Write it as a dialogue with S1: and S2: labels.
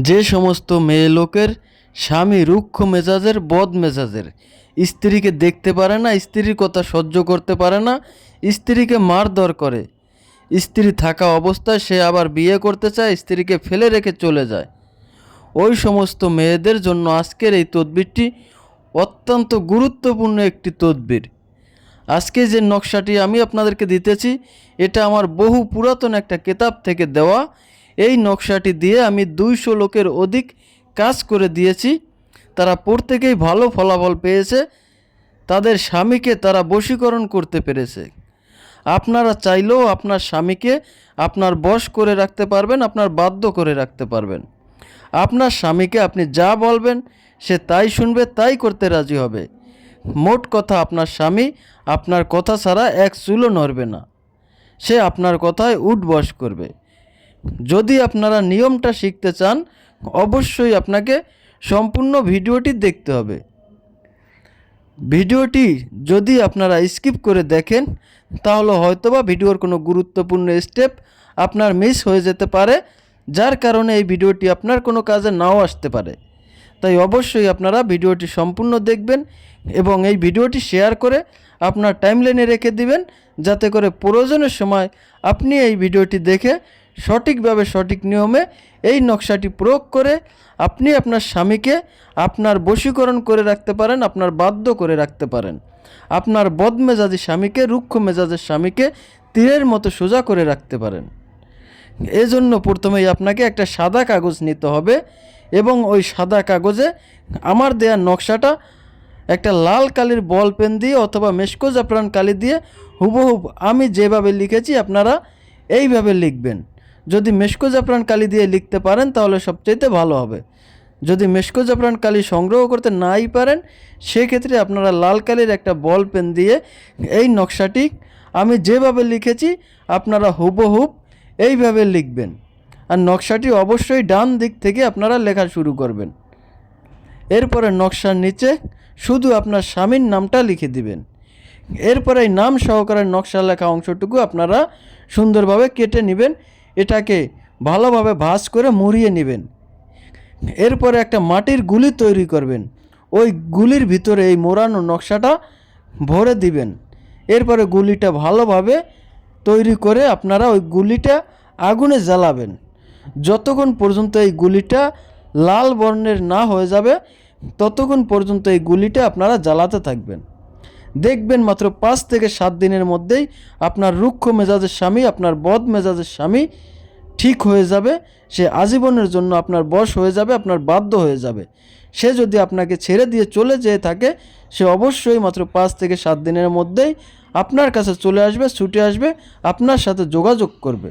S1: যে সমস্ত মেয়ে লোকের স্বামী রুক্ষ মেজাজের বদ মেজাজের, স্ত্রীকে দেখতে পারে না, স্ত্রীর কথা সহ্য করতে পারে না, স্ত্রীকে মারধর করে, স্ত্রী থাকা অবস্থায় সে আবার বিয়ে করতে চায়, স্ত্রীকে ফেলে রেখে চলে যায়, ওই সমস্ত মেয়েদের জন্য আজকের এই তদবিরটি অত্যন্ত গুরুত্বপূর্ণ একটি তদবির। আজকে যে নকশাটি আমি আপনাদেরকে দিতেছি এটা আমার বহু পুরাতন একটা কিতাব থেকে দেওয়া। এই নকশাটি দিয়ে আমি 200 লোকের অধিক কাজ করে দিয়েছি, তারা প্রত্যেকেই ভালো ফলাফল পেয়েছে, তাদের স্বামীকে তারা বশীকরণ করতে পেরেছে। আপনারা চাইলেও আপনার স্বামীকে আপনার বশ করে রাখতে পারবেন, আপনার বাধ্য করে রাখতে পারবেন। আপনার স্বামীকে আপনি যা বলবেন সে তাই শুনবে, তাই করতে রাজি হবে। মোট কথা, আপনার স্বামী আপনার কথা ছাড়া এক চুলও নড়বে না, সে আপনার কথায় উঠবস করবে। যদি আপনারা নিয়মটা শিখতে চান অবশ্যই আপনাকে সম্পূর্ণ ভিডিওটি দেখতে হবে। ভিডিওটি যদি আপনারা স্কিপ করে দেখেন তাহলে হয়তোবা ভিডিওর কোনো গুরুত্বপূর্ণ স্টেপ আপনার মিস হয়ে যেতে পারে, যার কারণে এই ভিডিওটি আপনার কোনো কাজে নাও আসতে পারে। তাই অবশ্যই আপনারা ভিডিওটি সম্পূর্ণ দেখবেন এবং এই ভিডিওটি শেয়ার করে আপনার টাইমলাইনে রেখে দিবেন, যাতে করে প্রয়োজনের সময় আপনি এই ভিডিওটি দেখে সঠিকভাবে সঠিক নিয়মে এই নকশাটি প্রয়োগ করে আপনি আপনার স্বামীকে আপনার বশীকরণ করে রাখতে পারেন, আপনার বাধ্য করে রাখতে পারেন, আপনার বদমেজাজি স্বামীকে, রুক্ষ মেজাজের স্বামীকে তীরের মতো সোজা করে রাখতে পারেন। এজন্য প্রথমেই আপনাকে একটা সাদা কাগজ নিতে হবে এবং ওই সাদা কাগজে আমার দেয়া নকশাটা একটা লাল কালির বল পেন দিয়ে অথবা মেশকো জাফরান কালি দিয়ে হুবহুব আমি যেভাবে লিখেছি আপনারা এইভাবে লিখবেন। যদি মেশকো জাফরান কালি দিয়ে লিখতে পারেন তাহলে সবচাইতে ভালো হবে। যদি মেশকো জাফরান কালি সংগ্রহ করতে নাই পারেন সেক্ষেত্রে আপনারা লাল কালির একটা বল পেন দিয়ে এই নকশাটি আমি যেভাবে লিখেছি আপনারা হুবহুব এইভাবে লিখবেন। আর নকশাটি অবশ্যই ডান দিক থেকে আপনারা লেখা শুরু করবেন। এরপরে নকশার নিচে শুধু আপনার স্বামীর নামটা লিখে দিবেন। এরপরে এই নাম সহকারে নকশা লেখা অংশটুকু আপনারা সুন্দরভাবে কেটে নেবেন, এটাকে ভালোভাবে ভাঁজ করে মুড়িয়ে নেবেন। এরপরে একটা মাটির গুলি তৈরি করবেন, ওই গুলির ভিতরে এই মোড়ানো নকশাটা ভরে দিবেন। এরপরে গুলিটা ভালোভাবে তৈরি করে আপনারা ওই গুলিটা আগুনে জ্বালাবেন। যতক্ষণ পর্যন্ত এই গুলিটা লাল বর্ণের না হয়ে যাবে ততক্ষণ পর্যন্ত এই গুলিটা আপনারা জ্বালাতে থাকবেন। দেখবেন মাত্র 5 থেকে 7 দিনের মধ্যেই আপনার রুক্ষ মেজাজের স্বামী, আপনার বদ মেজাজের স্বামী ঠিক হয়ে যাবে, সে আজীবনের জন্য আপনার বশ হয়ে যাবে, আপনার বাধ্য হয়ে যাবে। সে যদি আপনাকে ছেড়ে দিয়ে চলে যেয়ে থাকে সে অবশ্যই মাত্র 5 থেকে 7 দিনের মধ্যেই আপনার কাছে চলে আসবে, ছুটে আসবে, আপনার সাথে যোগাযোগ করবে।